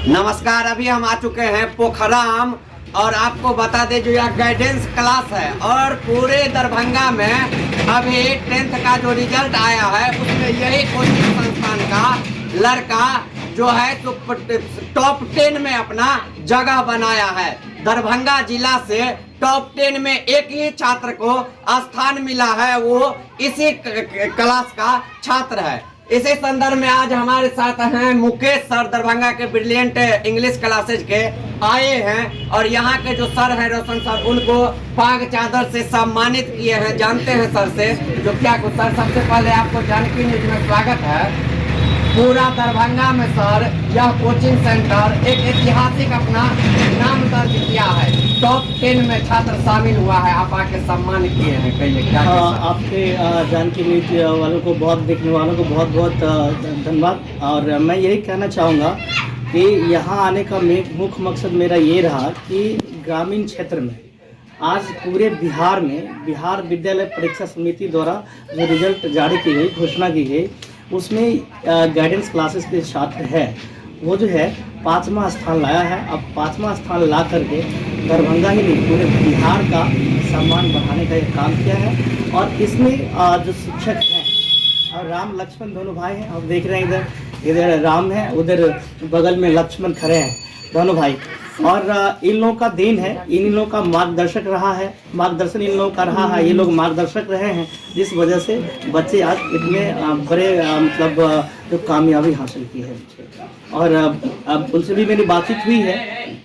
नमस्कार। अभी हम आ चुके हैं पोखराम और आपको बता दें जो यह गाइडेंस क्लास है और पूरे दरभंगा में अभी 10th का जो रिजल्ट आया है उसमें यही कोचिंग संस्थान का लड़का जो है तो टॉप 10 में अपना जगह बनाया है। दरभंगा जिला से टॉप 10 में एक ही छात्र को स्थान मिला है, वो इसी क्लास का छात्र है। इसी संदर्भ में आज हमारे साथ हैं मुकेश सर, दरभंगा के ब्रिलियंट इंग्लिश क्लासेज के आए हैं और यहाँ के जो सर हैं रोशन सर, उनको पाग चादर से सम्मानित किए हैं। जानते हैं सर से जो क्या कुछ। सर सबसे पहले आपको जानकी न्यूज में स्वागत है। पूरा दरभंगा में सर यह कोचिंग सेंटर एक ऐतिहासिक अपना नाम दर्ज किया है। टॉप 10 में छात्र शामिल हुआ है, आप आके सम्मान किए हैं। कहिए क्या। आपके जानकी न्यूज वालों को, बहुत देखने वालों को बहुत बहुत धन्यवाद। और मैं यही कहना चाहूँगा कि यहाँ आने का मुख्य मकसद मेरा ये रहा कि ग्रामीण क्षेत्र में आज पूरे बिहार में बिहार विद्यालय परीक्षा समिति द्वारा जो रिजल्ट जारी की गई, घोषणा की गई, उसमें गाइडेंस क्लासेस के छात्र है वो जो है 5वां स्थान लाया है। अब 5वां स्थान ला करके दरभंगा ही नहीं पूरे बिहार का सम्मान बढ़ाने का एक काम किया है। और इसमें जो शिक्षक हैं और राम लक्ष्मण दोनों भाई हैं, आप देख रहे हैं इधर राम है, उधर बगल में लक्ष्मण खड़े हैं, दोनों भाई। और इन लोगों का देन है, इन लोगों का मार्गदर्शक रहा है, मार्गदर्शन इन लोगों का रहा है, ये लोग मार्गदर्शक रहे हैं, जिस वजह से बच्चे आज इतने बड़े मतलब जो कामयाबी हासिल की है। और अब उनसे भी मेरी बातचीत हुई है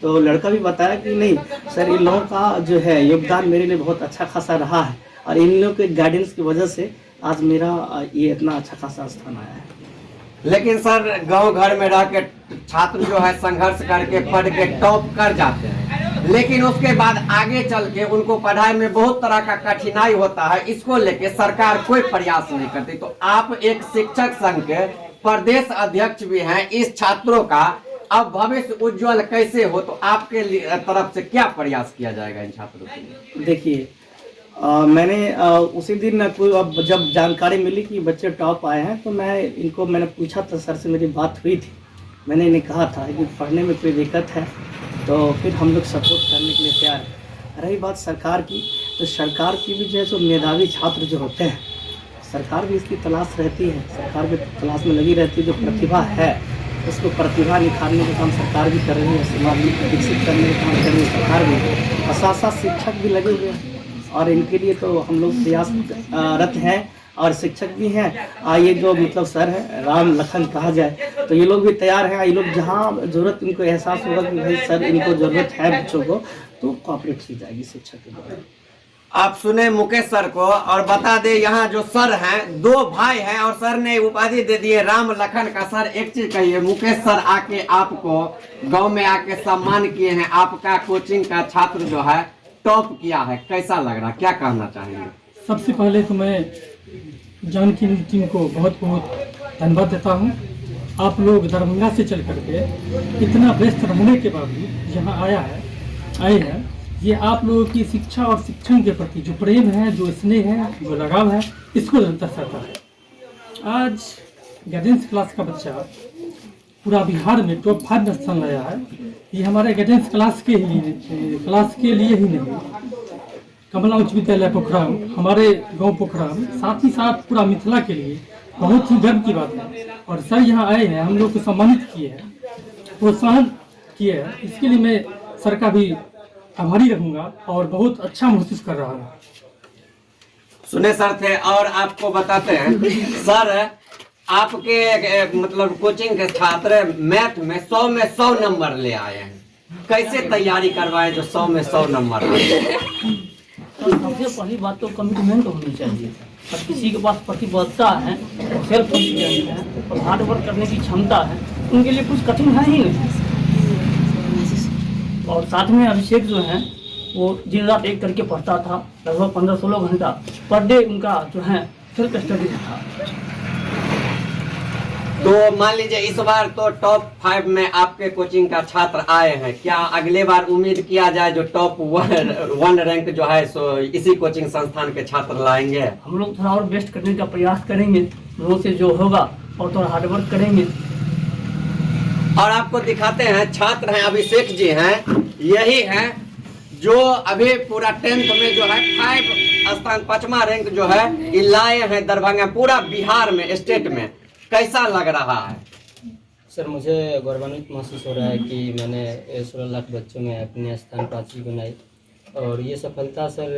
तो लड़का भी बताया कि नहीं सर, इन लोगों का जो है योगदान मेरे लिए बहुत अच्छा खासा रहा है और इन लोगों के गाइडेंस की वजह से आज मेरा ये इतना अच्छा खासा स्थान आया है। लेकिन सर गांव घर में रह के छात्र जो है संघर्ष करके पढ़ के टॉप कर जाते हैं, लेकिन उसके बाद आगे चल के उनको पढ़ाई में बहुत तरह का कठिनाई होता है। इसको लेके सरकार कोई प्रयास नहीं करती। तो आप एक शिक्षक संघ के प्रदेश अध्यक्ष भी हैं, इस छात्रों का अब भविष्य उज्जवल कैसे हो, तो आपके तरफ से क्या प्रयास किया जाएगा इन छात्रों के लिए? देखिए मैंने उसी दिन अब जब जानकारी मिली कि बच्चे टॉप आए हैं तो मैंने पूछा था, सर से मेरी बात हुई थी। मैंने इन्हें कहा था कि पढ़ने में कोई दिक्कत है तो फिर हम लोग सपोर्ट करने के लिए तैयार हैं। रही बात सरकार की, तो सरकार की भी जो है सो मेधावी छात्र जो होते हैं, सरकार भी इसकी तलाश रहती है, सरकार भी तलाश में लगी रहती है। जो प्रतिभा है उसको प्रतिभा निखारने का काम सरकार भी कर रही है, समाज में विकसित करने का काम कर रही है सरकार भी, और साथ साथ शिक्षक भी लगे हुए हैं और इनके लिए तो हम लोग प्रयासरत हैं और शिक्षक भी हैं। ये जो मतलब सर है राम लखन कहा जाए तो ये लोग भी तैयार हैं। ये लोग जहाँ जरूरत इनको एहसास होगा कि भाई सर इनको जरूरत है बच्चों को, तो कोऑपरेट की जाएगी शिक्षक के द्वारा। आप सुने मुकेश सर को। और बता दे यहाँ जो सर हैं, 2 भाई हैं और सर ने उपाधि दे दी है राम लखन का। सर एक चीज कहिए, मुकेश सर आके आपको गांव में आके सम्मान किए हैं, आपका कोचिंग का छात्र जो है टॉप किया है, कैसा लग रहा, क्या कहना चाहेंगे? सबसे पहले तो मैं जानकी न्यूज टीम को बहुत बहुत धन्यवाद देता हूँ। आप लोग दरभंगा से चल करके इतना व्यस्त रहने के बावजूद यहाँ आए हैं, ये आप लोगों की शिक्षा और शिक्षण के प्रति जो प्रेम है, जो स्नेह है, जो लगाव है, इसको दर्शाता है। आज गाइडेंस क्लास का बच्चा पूरा बिहार में टॉप 5 में स्थान लाया है। ये हमारे गाइडेंस क्लास के लिए ही नहीं, कमला उच्च विद्यालय पोखराम, हमारे गांव पोखराम, साथ ही साथ पूरा मिथिला के लिए बहुत ही गर्व की बात है। और सर यहाँ आए हैं, हम लोग को सम्मानित किए हैं, प्रोत्साहन किए हैं, इसके लिए मैं सर का भी आभारी रहूँगा और बहुत अच्छा महसूस कर रहा हूँ। सुने सर थे। और आपको बताते हैं सर, आपके मतलब कोचिंग के छात्र मैथ में 100 में 100 नंबर ले आए हैं, कैसे तैयारी करवाए जो 100 में 100 नंबर आए? सबसे पहली बात तो कमिटमेंट होनी चाहिए। और किसी के पास प्रतिबद्धता है, सेल्फ कॉन्फिडेंस है और हार्ड वर्क करने की क्षमता है, उनके लिए कुछ कठिन है ही नहीं। और साथ में अभिषेक जो है वो दिन रात एक करके पढ़ता था, लगभग 15-16 घंटा पर डे उनका जो है सेल्फ स्टडी था। तो मान लीजिए इस बार तो टॉप 5 में आपके कोचिंग का छात्र आए हैं, क्या अगले बार उम्मीद किया जाए जो टॉप 1 रैंक जो है सो इसी कोचिंग संस्थान के छात्र लाएंगे? हम लोग थोड़ा और बेस्ट करने का प्रयास करेंगे, लोगों से जो होगा और थोड़ा हार्डवर्क करेंगे। और आपको दिखाते हैं छात्र हैं अभिषेक जी हैं, यही हैं जो अभी पूरा 10th में जो है 5 स्थान 5वां रैंक जो है ये लाए हैं दरभंगा, पूरा बिहार में स्टेट में। कैसा लग रहा है? सर मुझे गौरवान्वित महसूस हो रहा है कि मैंने 16 लाख बच्चों में अपने स्थान प्राची बनाई, और ये सफलता सर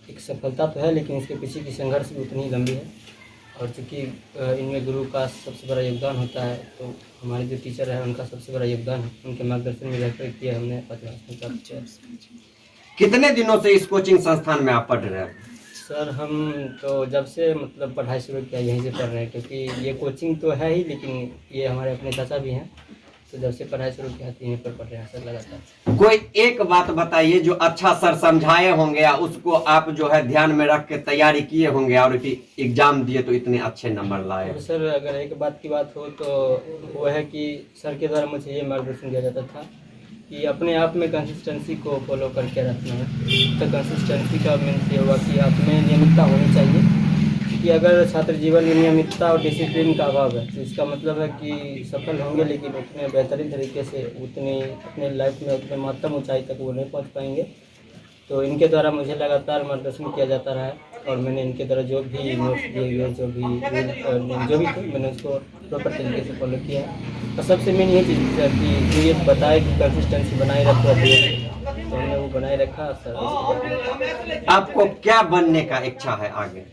एक सफलता तो है, लेकिन इसके पीछे की संघर्ष भी उतनी ही लंबी है। और चूँकि इनमें गुरु का सबसे बड़ा योगदान होता है, तो हमारे जो टीचर हैं उनका सबसे बड़ा योगदान है, उनके मार्गदर्शन में रहकर किया हमने 5वां स्थान प्राप्त किया। कितने दिनों से इस कोचिंग संस्थान में आप पढ़ रहे हैं? सर हम तो जब से मतलब पढ़ाई शुरू किया यहीं से पढ़ रहे हैं, क्योंकि ये कोचिंग तो है ही, लेकिन ये हमारे अपने चाचा भी हैं, तो जब से पढ़ाई शुरू किया तो यहीं पर पढ़ रहे हैं सर लगातार। कोई एक बात बताइए जो अच्छा सर समझाए होंगे या उसको आप जो है ध्यान में रख के तैयारी किए होंगे और एग्जाम दिए तो इतने अच्छे नंबर लाए। और सर अगर एक बात की बात हो तो वो है कि सर के द्वारा मुझे ये मार्गदर्शन दिया जाता था कि अपने आप में कंसिस्टेंसी को फॉलो करके रखना है। तो कंसिस्टेंसी का मीन्स ये हुआ कि आप में नियमितता होनी चाहिए, कि अगर छात्र जीवन में नियमितता और डिसिप्लिन का अभाव है तो इसका मतलब है कि सफल होंगे, लेकिन उतने बेहतरीन तरीके से उतनी अपने लाइफ में उतने महत्तम ऊंचाई तक वो नहीं पहुंच पाएंगे। तो इनके द्वारा मुझे लगातार मार्गदर्शन किया जाता रहा है, और मैंने इनके द्वारा जो भी नोट्स दिए हुए जो भी थे मैंने उसको प्रॉपर तरीके से फॉलो किया है। और सबसे मेन ये चीज़ है कि जो ये बताए कि कंसिस्टेंसी बनाए रखो अपने, तो हमने वो बनाए रखा सर। आपको क्या बनने का इच्छा है आगे?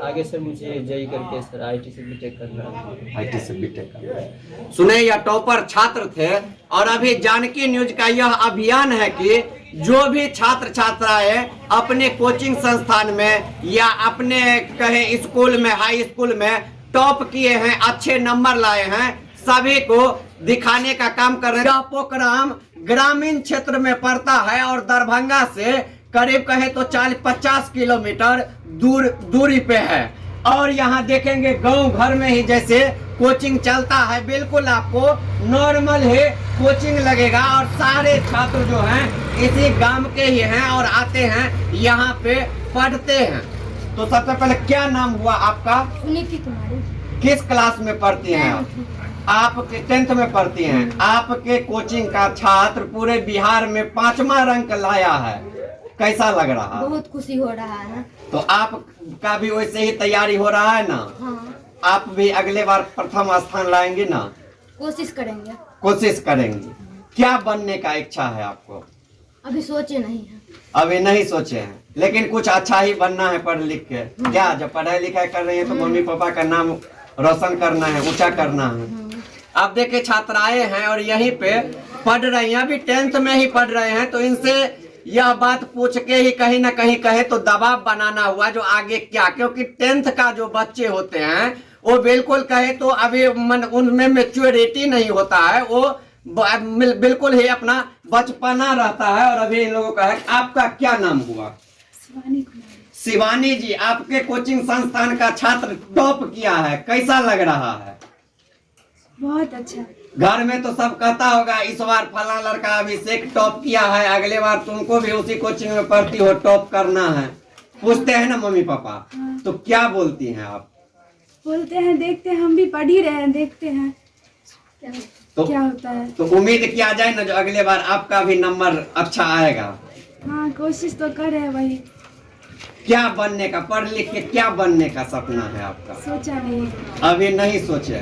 आगे सर मुझे जेई करके सर आईटी से बीटेक करना है। आईटी से बीटेक करना है। सुने यह टॉपर छात्र थे, और अभी जानकी न्यूज का यह अभियान है कि जो भी छात्र छात्राएं अपने कोचिंग संस्थान में या अपने कहें स्कूल में हाई स्कूल में टॉप किए हैं, अच्छे नंबर लाए हैं, सभी को दिखाने का काम कर रहे हैं। यह प्रोग्राम ग्रामीण क्षेत्र में पड़ता है और दरभंगा से करीब कहे तो 40-50 किलोमीटर दूरी पे है। और यहाँ देखेंगे गांव घर में ही जैसे कोचिंग चलता है, बिल्कुल आपको नॉर्मल ही कोचिंग लगेगा। और सारे छात्र जो हैं इसी गांव के ही हैं और आते हैं यहाँ पे पढ़ते हैं। तो सबसे पहले क्या नाम हुआ आपका? सुनीति कुमारी। किस क्लास में पढ़ती हैं आप? आपके 10th में पढ़ती हैं। आपके कोचिंग का छात्र पूरे बिहार में 5वां रैंक लाया है, कैसा लग रहा है? बहुत खुशी हो रहा है। तो आपका भी वैसे ही तैयारी हो रहा है ना? हाँ, आप भी अगले बार प्रथम स्थान लाएंगे ना? कोशिश करेंगे। कोशिश करेंगे। क्या बनने का इच्छा है आपको? अभी सोचे नहीं है। अभी नहीं सोचे हैं, लेकिन कुछ अच्छा ही बनना है पढ़ लिख के। क्या जब पढ़ाई लिखाई कर रही है तो मम्मी पापा का नाम रोशन करना है, ऊंचा करना है। अब देखिए छात्राएं हैं और यहीं पे पढ़ रही हैं, अभी 10th में ही पढ़ रहे हैं, तो इनसे यह बात पूछ के ही कहीं ना कहीं कहे तो दबाव बनाना हुआ जो आगे क्या, क्योंकि 10th का जो बच्चे होते हैं वो बिल्कुल कहे तो अभी उनमें मैच्योरिटी नहीं होता है, वो बिल्कुल ही अपना बचपना रहता है। और अभी इन लोगों का है। आपका क्या नाम हुआ? शिवानी कुमारी। शिवानी जी, आपके कोचिंग संस्थान का छात्र टॉप किया है, कैसा लग रहा है? बहुत अच्छा। घर में तो सब कहता होगा इस बार फला लड़का अभिषेक टॉप किया है, अगले बार तुमको भी उसी कोचिंग में पढ़ती हो, टॉप करना है, पूछते हैं ना मम्मी पापा? तो क्या बोलती हैं आप? बोलते हैं देखते हैं, हम भी पढ़ ही रहे हैं, देखते हैं तो क्या होता है। तो उम्मीद किया जाए ना जो अगले बार आपका भी नंबर अच्छा आएगा। हाँ, कोशिश तो कर रहे हैं वही। क्या बनने का, पढ़ लिख के क्या बनने का सपना है आपका? सोचा नहीं। अभी नहीं सोचे,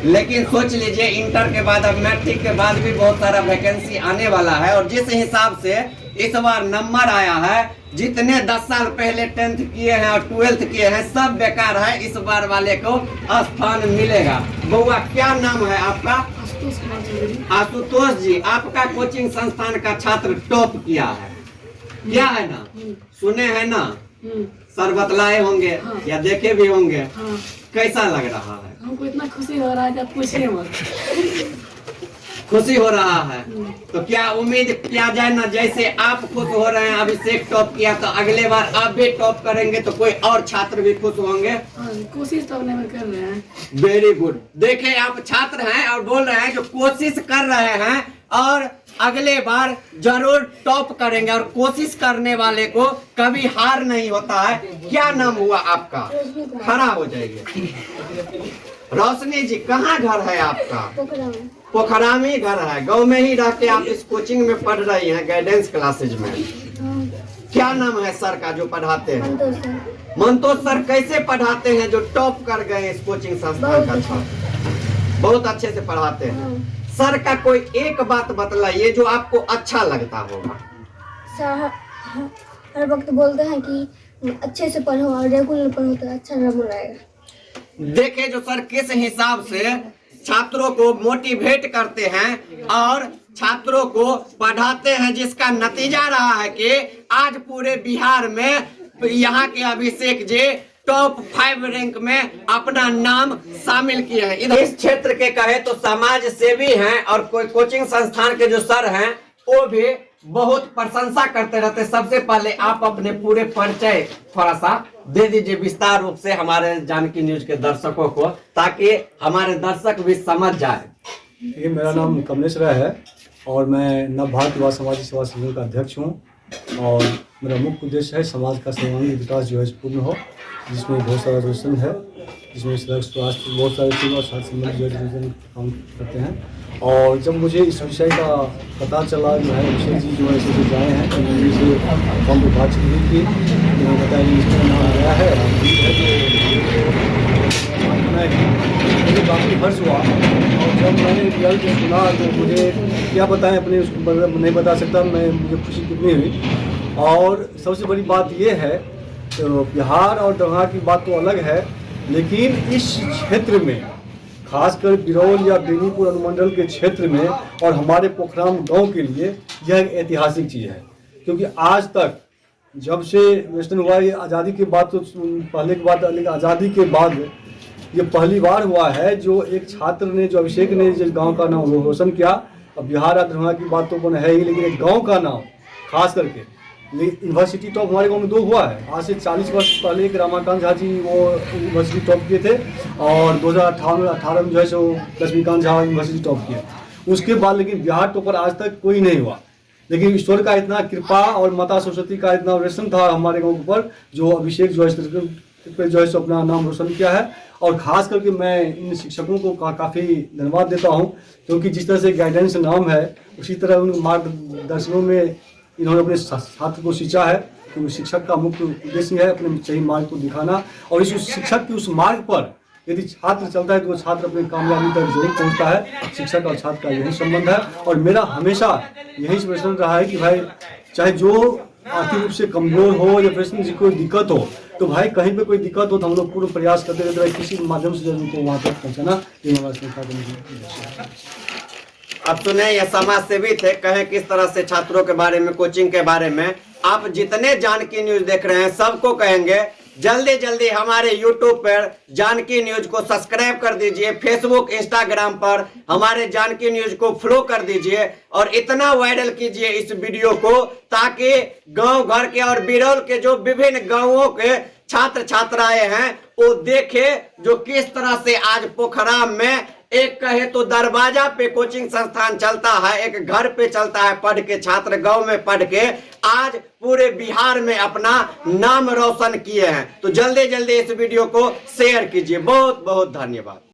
लेकिन सोच लीजिए इंटर के बाद, अब मैट्रिक के बाद भी बहुत सारा वैकेंसी आने वाला है। और जिस हिसाब से इस बार नंबर आया है, जितने 10 साल पहले 10th किए हैं और 12th किए हैं सब बेकार है, इस बार वाले को स्थान मिलेगा। बउआ क्या नाम है आपका? आशुतोष जी, आपका कोचिंग संस्थान का छात्र टॉप किया है, क्या है ना? सुने हैं ना, सर बतलाए होंगे या देखे भी होंगे, कैसा लग रहा है? हमको इतना खुशी हो रहा है जब पूछे मत। खुशी हो रहा है। तो क्या उम्मीद किया जाए ना जैसे आप खुश हो रहे हैं अभिषेक टॉप किया, तो अगले बार आप भी टॉप करेंगे तो कोई और छात्र भी खुश होंगे? कोशिश तो अपने में कर रहे हैं। Very good. देखे आप छात्र हैं और बोल रहे हैं जो कोशिश कर रहे हैं और अगले बार जरूर टॉप करेंगे, और कोशिश करने वाले को कभी हार नहीं होता है। क्या नाम हुआ आपका? खड़ा हो जाइए। रोशनी जी, कहाँ घर है आपका? पोखरा में ही घर है, गांव में ही रह के आप इस कोचिंग में पढ़ रही हैं, गाइडेंस क्लासेज में। क्या नाम है सर का जो पढ़ाते हैं? संतोष सर। मंतोष सर कैसे पढ़ाते हैं जो टॉप कर गए इस कोचिंग संस्थान का छात्र? बहुत अच्छे से पढ़ाते हैं। सर का कोई एक बात बतलाइए जो आपको अच्छा लगता होगा। सर हर वक्त बोलते हैं कि अच्छे से पढ़ो और रेगुलर पढ़ो तो अच्छा नंबर आएगा। देखे जो सर किस हिसाब से छात्रों को मोटिवेट करते हैं और छात्रों को पढ़ाते हैं, जिसका नतीजा रहा है कि आज पूरे बिहार में यहाँ के अभिषेक जी टॉप 5 रैंक में अपना नाम शामिल किए हैं। इधर इस क्षेत्र के कहे तो समाज सेवी हैं और कोई कोचिंग संस्थान के जो सर हैं वो भी बहुत प्रशंसा करते रहते। सबसे पहले आप अपने पूरे परिचय थोड़ा सा दे दीजिए विस्तार रूप से हमारे जानकी न्यूज के दर्शकों को, ताकि हमारे दर्शक भी समझ जाए। ये मेरा नाम कमलेश राय है और मैं नव भारत युवा सामाजिक सेवा संगठन का अध्यक्ष हूँ और मेरा मुख्य उद्देश्य है समाज का सर्वांगीण विकास जो है पूर्ण हो, जिसमें बहुत सारा रोशन है, जिसमें सड़क स्वास्थ्य बहुत सारे चीज़ और साथ संबंधित जो है काम करते हैं। और जब मुझे इस विषय का पता चला जो है विषय जी जो है ऐसे जाए हैं तो मैंने से फॉर्म पर बातचीत हुई थी, उन्होंने बताया कि इसका नाम आया है मुझे काफ़ी हर्ष हुआ। और जब मैंने रिजल्ट सुना तो मुझे क्या बताएं अपने उसको नहीं बता सकता मैं, मुझे खुशी कितनी हुई। और सबसे बड़ी बात यह है तो बिहार और दरभंगा की बात तो अलग है, लेकिन इस क्षेत्र में खासकर बिरौल या बेनीपुर अनुमंडल के क्षेत्र में और हमारे पोखराम गांव के लिए यह एक ऐतिहासिक चीज़ है, क्योंकि आज तक जब से वेस्टर्न हुआ ये आज़ादी के बाद तो पहले की बात, लेकिन आज़ादी के बाद ये पहली बार हुआ है जो एक छात्र ने, जो अभिषेक ने जिस गांव का नाम रोशन किया। अब बिहार और दरभंगा की बात तो है ही, लेकिन एक गाँव का नाम खास करके यूनिवर्सिटी टॉप हमारे गांव में 2 हुआ है। आज से 40 वर्ष पहले एक रमाकांत झा जी वो यूनिवर्सिटी टॉप किए थे और 2018 में जो है सो लक्ष्मीकांत झा यूनिवर्सिटी टॉप किए। उसके बाद लेकिन बिहार टॉपर आज तक कोई नहीं हुआ, लेकिन ईश्वर का इतना कृपा और माता सरस्वती का इतना रोशन था हमारे गाँव के ऊपर, जो अभिषेक जो है सो अपना नाम रोशन किया है। और ख़ास करके मैं इन शिक्षकों को काफ़ी धन्यवाद देता हूँ, क्योंकि जिस तरह से गाइडेंस नाम है उसी तरह उन मार्गदर्शनों में इन्होंने अपने छात्र को सींचा है। क्योंकि शिक्षक का मुख्य उद्देश्य है अपने सही मार्ग को दिखाना, और इस शिक्षक के उस मार्ग पर यदि छात्र चलता है तो वो छात्र अपनी कामयाबी तक जरूर पहुंचता है। शिक्षक और छात्र का यही संबंध है और मेरा हमेशा यही प्रश्न रहा है कि भाई चाहे जो आर्थिक रूप से कमजोर हो या फिर कोई दिक्कत हो, तो भाई कहीं पे कोई दिक्कत हो तो हम लोग पूरा प्रयास करते रहते हैं किसी माध्यम से उनको वहाँ तक पहुँचाना। ये हमारा संस्था का अब सुने ये समाज सेवी थे, कहें किस तरह से छात्रों के बारे में, कोचिंग के बारे में। आप जितने जानकी न्यूज देख रहे हैं सबको कहेंगे जल्दी जल्दी हमारे YouTube पर जानकी न्यूज को सब्सक्राइब कर दीजिए, फेसबुक इंस्टाग्राम पर हमारे जानकी न्यूज को फॉलो कर दीजिए और इतना वायरल कीजिए इस वीडियो को, ताकि गांव घर के और बिरौल के जो विभिन्न गांवों के छात्र छात्राएं हैं वो देखे जो किस तरह से आज पोखराम में एक कहे तो दरवाजा पे कोचिंग संस्थान चलता है, एक घर पे चलता है पढ़ के छात्र गांव में पढ़ के आज पूरे बिहार में अपना नाम रोशन किए हैं। तो जल्दी जल्दी इस वीडियो को शेयर कीजिए। बहुत बहुत धन्यवाद।